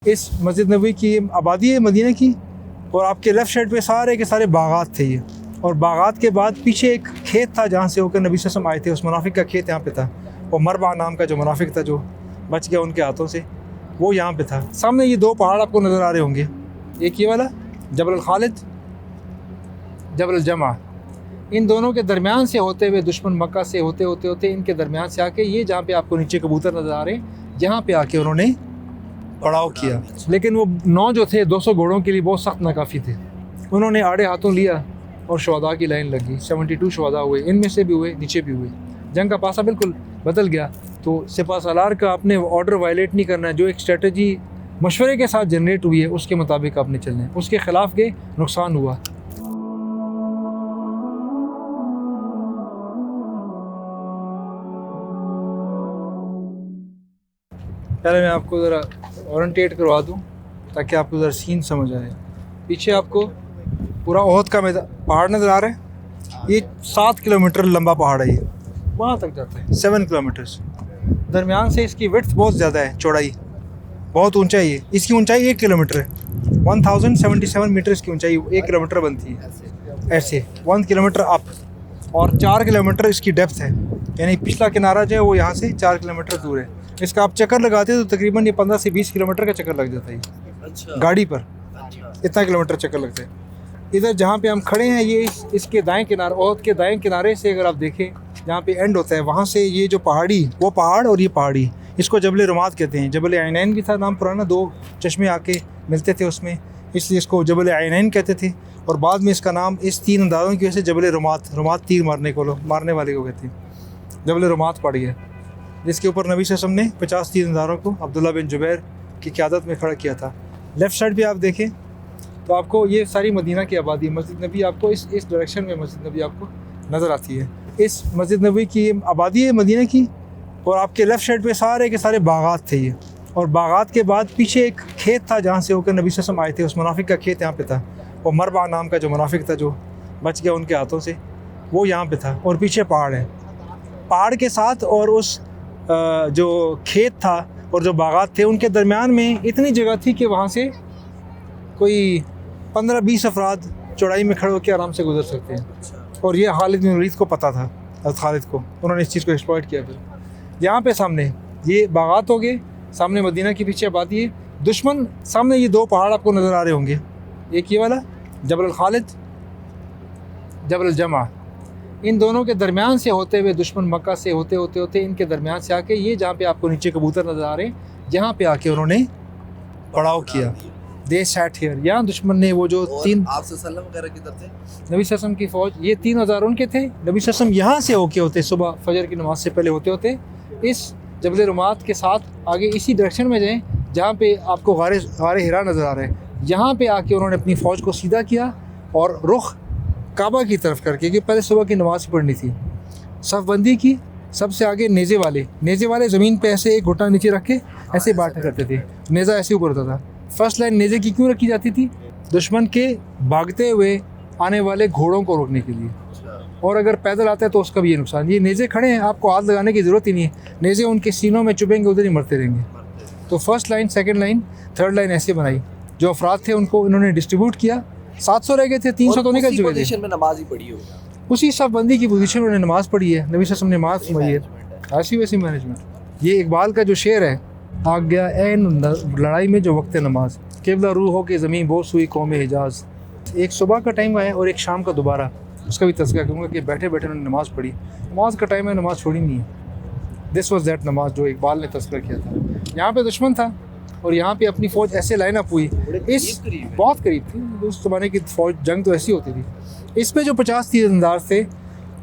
इस मस्जिद नबवी की आबादी है मदीना की, और आपके लेफ़्ट साइड पे सारे के सारे बागात थे ये, और बागात के बाद पीछे एक खेत था जहाँ से होकर नबी सल्लल्लाहु अलैहि वसल्लम आए थे। उस मुनाफिक का खेत यहाँ पे था, और मरबा नाम का जो मुनाफिक था जो बच गया उनके हाथों से, वो यहाँ पे था। सामने ये दो पहाड़ आपको नज़र आ रहे होंगे, एक ये वाला जबल खालिद, जबल जमा। इन दोनों के दरमियान से होते हुए दुश्मन मक्का से होते इनके दरमियान से आके ये जहाँ पे आपको नीचे कबूतर नज़र आ रहे हैं, यहाँ पे आके उन्होंने पड़ाव किया। लेकिन वो 9 जो थे 200 घोड़ों के लिए बहुत सख्त नाकाफ़ी थे। उन्होंने आड़े हाथों लिया और शुहदा की लाइन लगी। 72 शुहदा हुए, इनमें से भी हुए, नीचे भी हुए। जंग का पासा बिल्कुल बदल गया। तो सिपाहसालार का आपने ऑर्डर वायलेट नहीं करना है। जो एक स्ट्रेटजी मशवरे के साथ जनरेट हुई है उसके मुताबिक आपने चलना है। उसके ख़िलाफ़ गए, नुकसान हुआ। पहले मैं आपको ज़रा ओरिएंटेट करवा दूँ ताकि आपको ज़रा सीन समझ आए। पीछे आपको पूरा ओहद का पहाड़ नज़र आ रहा है। ये 7 किलोमीटर लंबा पहाड़ है, ये वहाँ तक जाता है 7 किलोमीटर्स। दरमियान से इसकी विड्थ बहुत ज़्यादा है, चौड़ाई बहुत ऊंचाई है। इसकी ऊंचाई 1 किलोमीटर है। 1077 मीटर की ऊंचाई 1 किलोमीटर बनती है ऐसे, 1 किलोमीटर अप, और 4 किलोमीटर इसकी डेप्थ है। यानी पिछला किनारा जो है वो यहाँ से 4 किलोमीटर दूर है। इसका आप चक्कर लगाते हो तो तकरीबन ये 15 से 20 किलोमीटर का चक्कर लग जाता है। अच्छा। गाड़ी पर इतना किलोमीटर चक्कर लगता है। इधर जहाँ पे हम खड़े हैं ये इसके दाएं किनारे, ओहद के दाएं किनारे से अगर आप देखें जहाँ पे एंड होता है वहाँ से ये जो पहाड़ी, वो पहाड़ और ये पहाड़ी, इसको जबल रुमात कहते हैं। जबल आइनैन भी था नाम पुराना, 2 चश्मे आके मिलते थे उसमें, इसलिए इसको जबल आइनैन कहते थे। और बाद में इसका नाम इस 3 अंदाज़ों की वजह से जबल रुमात तीर मारने वाले को कहते हैं। जबल रुमात पड़ गया, जिसके ऊपर नबी सल्लल्लाहु अलैहि वसल्लम ने 50 तीरंदाज़ों को अब्दुल्ला बिन जुबैर की क़यादत में खड़ा किया था। लेफ़्ट साइड भी आप देखें तो आपको ये सारी मदीना की आबादी, मस्जिद नबी आपको इस डायरेक्शन में मस्जिद नबी आपको नज़र आती है। इस मस्जिद नबी की आबादी है मदीना की, और आपके लेफ़्ट साइड पे सारे के सारे बागात थे ये, और बागात के बाद पीछे एक खेत था जहाँ से होकर नबी सल्लल्लाहु अलैहि वसल्लम आए थे। उस मुनाफिक का खेत यहाँ पे था, और मरबा नाम का जो मुनाफिक था जो बच गया उनके हाथों से, वो यहाँ पे था। और पीछे पहाड़ है, पहाड़ के साथ और उस जो खेत था और जो बागात थे उनके दरमियान में इतनी जगह थी कि वहाँ से कोई 15-20 अफराद चौड़ाई में खड़े होकर आराम से गुजर सकते हैं। और ये खालिद बिन वलीद को पता था, खालिद को, उन्होंने इस चीज़ को एक्सप्लॉइट किया। फिर यहाँ पे सामने ये बागात हो गए, सामने मदीना की पीछे आबादी है। दुश्मन सामने ये 2 पहाड़ आपको नज़र आ रहे होंगे, एक ये वाला जबल खालिद, जबल जमा। इन दोनों के दरमियान से होते हुए दुश्मन मक्का से होते इनके दरमियान से आके ये जहाँ पे आपको नीचे कबूतर नज़र आ रहे हैं, यहाँ पे आके उन्होंने पड़ाव किया। दे सैट हियर। यहाँ दुश्मन ने वो जो 3 आप सल्लम वगैरह किधर थे? नबी सल्लम की फ़ौज, ये 3000 उनके थे। नबी सल्लम यहाँ से होते सुबह फजर की नमाज से पहले होते इस जबल रुमात के साथ आगे इसी डायरेक्शन में जाएँ जहाँ पे आपको गारे हिरा नज़र आ रहा है। यहाँ पे आके उन्होंने अपनी फ़ौज को सीधा किया और रुख काबा की तरफ करके, कि पहले सुबह की नमाज़ पढ़नी थी, सफ़बंदी की। सबसे आगे नेज़े वाले ज़मीन पे ऐसे एक घुटना नीचे रख के ऐसे बांटा करते थे, नेज़ा ऐसे ऊपर होता था। फर्स्ट लाइन नेज़े की क्यों रखी जाती थी? दुश्मन के भागते हुए आने वाले घोड़ों को रोकने के लिए, और अगर पैदल आता है तो उसका भी ये नुकसान। ये नेज़े खड़े हैं, आपको हाथ लगाने की ज़रूरत ही नहीं है, नेज़े उनके सीनों में चुभेंगे, उधर ही मरते रहेंगे। तो first line, second line, third line ऐसे बनाई। जो अफराद थे उनको इन्होंने डिस्ट्रीब्यूट किया। 700 रह गए थे, 300 तो निकल चुके थे। में नमाज ही पढ़ी होगा, उसी सफ़बंदी की पोजीशन में उन्होंने नमाज़ पढ़ी है। नबी सल्लल्लाहु अलैहि वसल्लम ने नमाज़ पढ़ी है, ऐसी वैसी मैनेजमेंट। ये इकबाल का जो शेर है, आ गया ऐन लड़ाई में जो वक्त नमाज, क़िबला रूह हो के ज़मीन बोस हुई कौम हिजाज। एक सुबह का टाइम आया और एक शाम का दोबारा, उसका भी तज़किरा करूँगा कि बैठे बैठे उन्होंने नमाज़ पढ़ी। नमाज का टाइम है, नमाज़ छोड़ी नहीं है। दिस वॉज दैट नमाज जो इकबाल ने तज़किरा किया था। यहाँ पे दुश्मन था और यहाँ पे अपनी फ़ौज ऐसे लाइन अप हुई, इस बहुत करीब थी। उस ज़माने की फ़ौज जंग तो ऐसी होती थी। इस पे जो 50 तीरंदाज थे,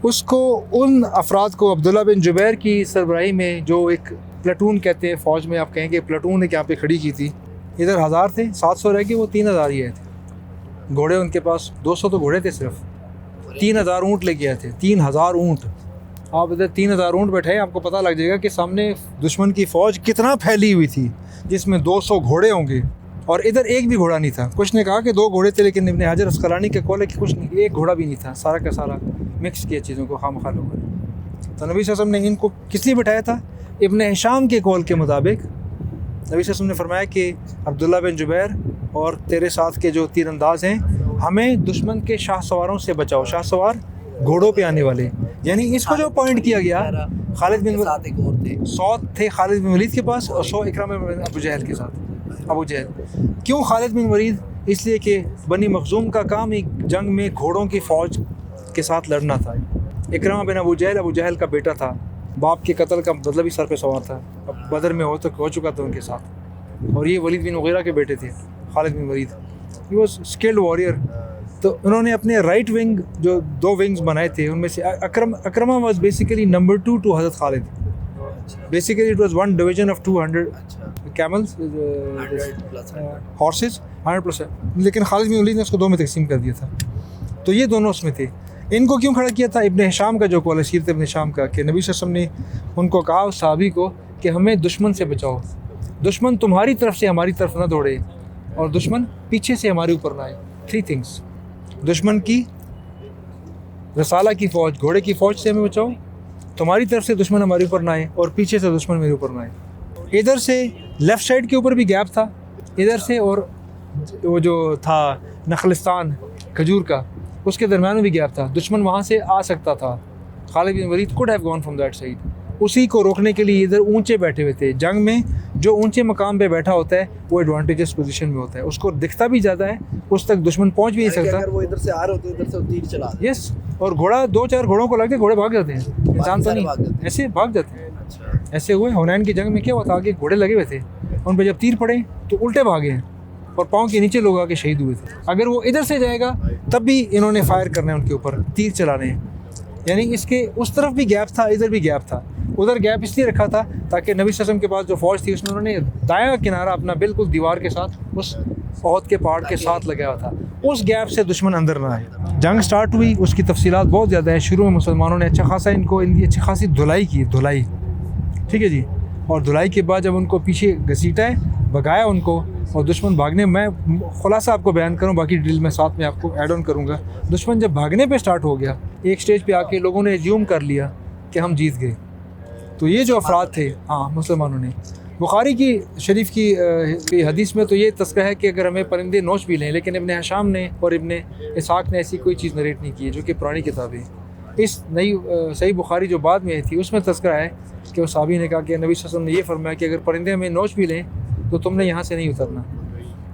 उसको उन अफराद को अब्दुल्ला बिन जुबैर की सरबराही में, जो एक प्लाटून कहते हैं फ़ौज में, आप कहेंगे प्लाटून एक यहाँ पे खड़ी की थी। इधर 1000 थे, 700 रह गए, वो 3000 ही आए थे। घोड़े उनके पास 200 तो घोड़े थे सिर्फ, 3000 ऊँट लेके आए थे। 3000 ऊँट, आप इधर 3000 ऊँट बैठाएं, आपको पता लग जाएगा कि सामने दुश्मन की फ़ौज कितना फैली हुई थी, जिसमें 200 घोड़े होंगे। और इधर एक भी घोड़ा नहीं था। कुछ ने कहा कि 2 घोड़े थे, लेकिन इब्न हजर अस्कलानी के कौल है कि कुछ नहीं, एक घोड़ा भी नहीं था। सारा का सारा मिक्स किया चीज़ों को खामखा लोगों ने। तो नबी सल्लल्लाहु अलैहि वसल्लम ने इनको किस लिए बैठाया था? इब्न हिशाम के कौल के मुताबिक नबी सल्लल्लाहु अलैहि वसल्लम ने फरमाया कि अब्दुल्ला बिन जुबैर और तेरे साथ के जो तीरंदाज हैं, हमें दुश्मन के शाह सवारों से बचाओ। शाह सवार घोड़ों पे आने वाले, यानी इसको जो पॉइंट किया गया, खालिद बिन साथ एक और थे 100 थे खालिद बिन वलीद के पास और 100 इकरामा बिन अबू जहल के साथ। अबू जहल क्यों खालिद बिन वलीद? इसलिए कि बनी मखजूम का काम एक जंग में घोड़ों की फ़ौज के साथ लड़ना था। इकरामा बिन अबू जहल का बेटा था, बाप के कत्ल का बदला भी सर पे सवार था, अब बदर में हो चुका था उनके साथ। और ये वलीद बिन मुगीरा के बेटे थे, Khalid bin Walid. He was skilled warrior. तो उन्होंने अपने राइट विंग जो 2 विंग्स बनाए थे, उनमें से Ikrimah was basically number 2 two हज़रत Khalid. Basically it was 1 division of 200 camels horses 100+, लेकिन खालिद बिन वलीद ने उसको 2 में तकसीम कर दिया था। तो ये दोनों उसमें थे। इनको क्यों खड़ा किया था? इब्न हिशाम का जो कौल है, सीरत इब्न हिशाम का, कि नबी सल्लल्लाहु अलैहि वसल्लम ने उनको कहा उस सहाबी को कि हमें दुश्मन से बचाओ, दुश्मन तुम्हारी तरफ से हमारी तरफ ना दौड़े और दुश्मन पीछे से हमारे ऊपर ना आए। 3 थिंग्स, दुश्मन की रसाला की फ़ौज, घोड़े की फ़ौज से हमें बचाओ, तुम्हारी तरफ से दुश्मन हमारे ऊपर ना आए और पीछे से दुश्मन मेरे ऊपर ना आए। इधर से लेफ़्ट साइड के ऊपर भी गैप था, इधर से और वो जो था नखलिस्तान खजूर का, उसके दरम्यान में भी गैप था, दुश्मन वहाँ से आ सकता था। Khalid bin Walid could have gone from that side. उसी को रोकने के लिए इधर ऊंचे बैठे हुए थे। जंग में जो ऊंचे मकाम पे बैठा होता है वो एडवांटेजस पोजीशन में होता है, उसको दिखता भी ज़्यादा है, उस तक दुश्मन पहुंच भी नहीं सकता। अगर वो इधर से आ रहे होते इधर से तीर चला देते। यस, और घोड़ा 2-4 घोड़ों को लगे घोड़े भाग जाते हैं, इंसान तो नहीं, ऐसे भाग जाते हैं। अच्छा ऐसे हुए हुनैन की जंग में क्या हुआ था, आगे घोड़े लगे हुए थे, उन पर जब तीर पड़े तो उल्टे भागे हैं और पाँव के नीचे लोग आके शहीद हुए थे। अगर वो इधर से जाएगा तब भी इन्होंने फायर करना है उनके ऊपर, तीर चलाने हैं। यानी इसके उस तरफ भी गैप था, इधर भी गैप था। उधर गैप इसलिए रखा था ताकि नबी सल्लल्लाहु अलैहि वसल्लम के पास जो फ़ौज थी उसमें उन्होंने दायां किनारा अपना बिल्कुल दीवार के साथ उस ओहद के पहाड़ के साथ लगाया था, उस गैप से दुश्मन अंदर ना आए। जंग स्टार्ट हुई, उसकी तफसीलात बहुत ज़्यादा है। शुरू में मुसलमानों ने अच्छा खासा इनकी अच्छी खासी धुलाई की, धुलाई, ठीक है जी। और धुलाई के बाद जब उनको पीछे घसीटा है, भगाया उनको, और दुश्मन भागने, मैं खुलासा आपको बयान करूं, बाकी डिटेल मैं साथ में आपको ऐड ऑन करूंगा। दुश्मन जब भागने पे स्टार्ट हो गया, एक स्टेज पे आके लोगों ने एज्यूम कर लिया कि हम जीत गए। तो ये जो अफराद थे, हाँ मुसलमानों ने, बुखारी की शरीफ की हदीस में तो ये तस्करा है कि अगर हमें परिंदे नोच भी लें, लेकिन इब्न हिशाम ने और इब्न इसहाक ने ऐसी कोई चीज़ नरेट नहीं की है, जो कि पुरानी किताबें। इस नई सही बुखारी जो बाद में आई थी उसमें तस्करा है कि उस साहबी ने कहा कि नबी सल्लल्लाहु अलैहि वसल्लम ने ये फरमाया कि अगर परिंदे हमें नोच भी लें तो तुमने यहाँ से नहीं उतरना।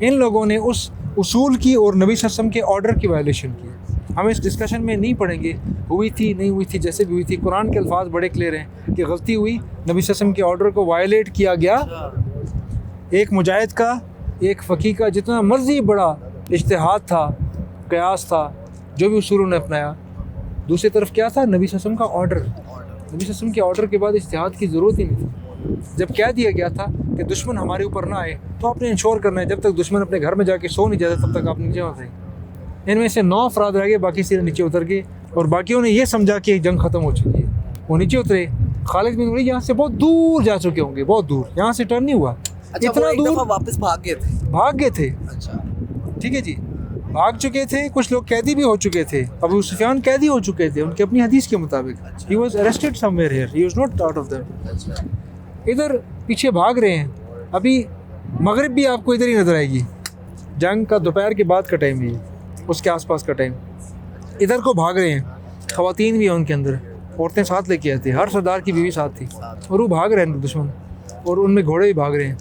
इन लोगों ने उस उसूल की और नबी सल्लल्लाहु अलैहि वसल्लम के ऑर्डर की वायलेशन की। हम इस डिस्कशन में नहीं पढ़ेंगे, हुई थी नहीं हुई थी, जैसे भी हुई थी, कुरान के अल्फाज बड़े क्लियर हैं कि गलती हुई, नबी सल्लल्लाहु अलैहि वसल्लम के ऑर्डर को वायलेट किया गया। एक मुजाहिद का, एक फ़कीह का जितना मर्जी बड़ा इज्तिहाद था, क़यास था, जो भी उसूल उन्होंने अपनाया, दूसरी तरफ क्या था? नबी सल्लल्लाहु अलैहि वसल्लम का ऑर्डर। नबी सल्लल्लाहु अलैहि वसल्लम के ऑर्डर के बाद इज्तिहाद की ज़रूरत ही नहीं थी। जब कह दिया गया था कि दुश्मन हमारे ऊपर ना आए, तो आपने इंश्योर करना है जब तक दुश्मन अपने घर में जाके सो नहीं जाता तब तक आप नीचे उतरे। इनमें से 9 अफराद रह गए, बाकी सिर्फ नीचे उतर गए, और बाकियों ने ये समझा कि जंग ख़त्म हो चुकी है, वो नीचे उतरे। खालिद बिन वलीद यहाँ से बहुत दूर जा चुके होंगे, बहुत दूर, यहाँ से टर्न नहीं हुआ। अच्छा, इतना दूर वापस भाग गए थे। अच्छा, ठीक है जी, भाग चुके थे, कुछ लोग कैदी भी हो चुके थे। अबू सुफियान कैदी हो चुके थे उनकी अपनी हदीस के मुताबिक। He was arrested somewhere here, he was not out of that. इधर पीछे भाग रहे हैं। अभी मगरिब भी आपको इधर ही नज़र आएगी। जंग का दोपहर के बाद का टाइम है, उसके आसपास का टाइम। इधर को भाग रहे हैं, ख़वातीन भी हैं उनके अंदर, औरतें साथ लेके आए थे, हर सरदार की बीवी साथ थी, और वो भाग रहे हैं दुश्मन, और उनमें घोड़े भी भाग रहे हैं।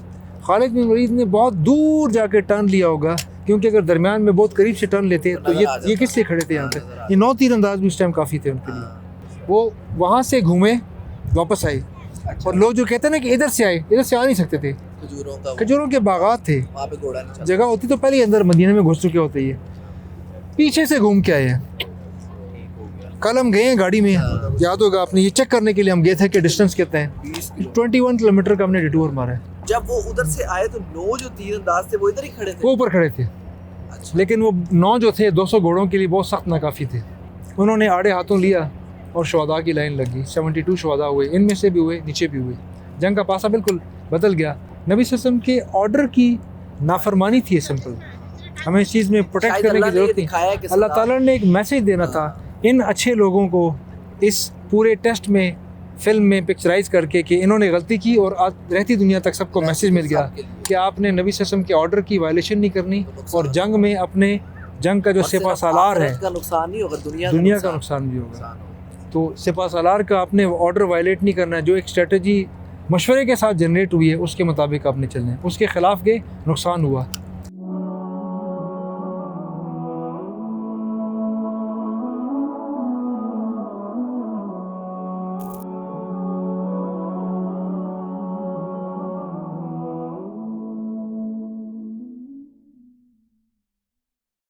खालिद बिन वलीद ने बहुत दूर जाके टर्न लिया होगा, क्योंकि अगर दरमियान में बहुत करीब से टर्न लेते तो ये किस लिए खड़े थे यहाँ पे? ये 9 तीरंदाज भी उस टाइम काफ़ी थे उनके लिए। वो वहाँ से घूमे वापस आए, और लोग जो कहते हैं ना कि इधर से आए, इधर से आ नहीं सकते थे, खजूरों के बागात थे, वहाँ पे घोड़ा नहीं जगह होती तो पहले ही अंदर मदीने में घुस चुके होते। ये पीछे से घूम के आए हैं। कल हम गए हैं गाड़ी में, याद होगा आपने, ये चेक करने के लिए हम गए थे कि डिस्टेंस कितना है। 21 किलोमीटर का हमने डिटूर मारा है। जब वो उधर से आए तो 9 जो तीरंदाज थे वो इधर ही खड़े थे, वो ऊपर खड़े थे। अच्छा। लेकिन वो 9 जो थे 200 घोड़ों के लिए बहुत सख्त नाकाफ़ी थे। उन्होंने आड़े हाथों लिया और शुहदा की लाइन लगी। 72 शुहदा हुए, इनमें से भी हुए, नीचे भी हुए। जंग का पासा बिल्कुल बदल गया। नबी सल्लल्लाहु अलैहि वसल्लम के ऑर्डर की नाफरमानी थी। सिंपल, हमें इस चीज़ में प्रोटेक्ट करने की ज़रूरत नहीं। अल्लाह ताला ने एक मैसेज देना था इन अच्छे लोगों को, इस पूरे टेस्ट में फिल्म में पिक्चराइज करके कि इन्होंने गलती की और आज रहती दुनिया तक सबको मैसेज मिल गया कि आपने नबी सल्लल्लाहु अलैहि वसल्लम के ऑर्डर की वायलेशन नहीं करनी और जंग में अपने जंग का जो और सिर्फ सिपा सालार है आखिरत का नुकसान नहीं होगा, दुनिया का नुकसान भी होगा। तो सिपा सालार का आपने ऑर्डर वायलेट नहीं करना है, जो एक स्ट्रेटजी मशवरे के साथ जनरेट हुई है उसके मुताबिक आपने चलना है, उसके ख़िलाफ़ गए नुकसान हुआ।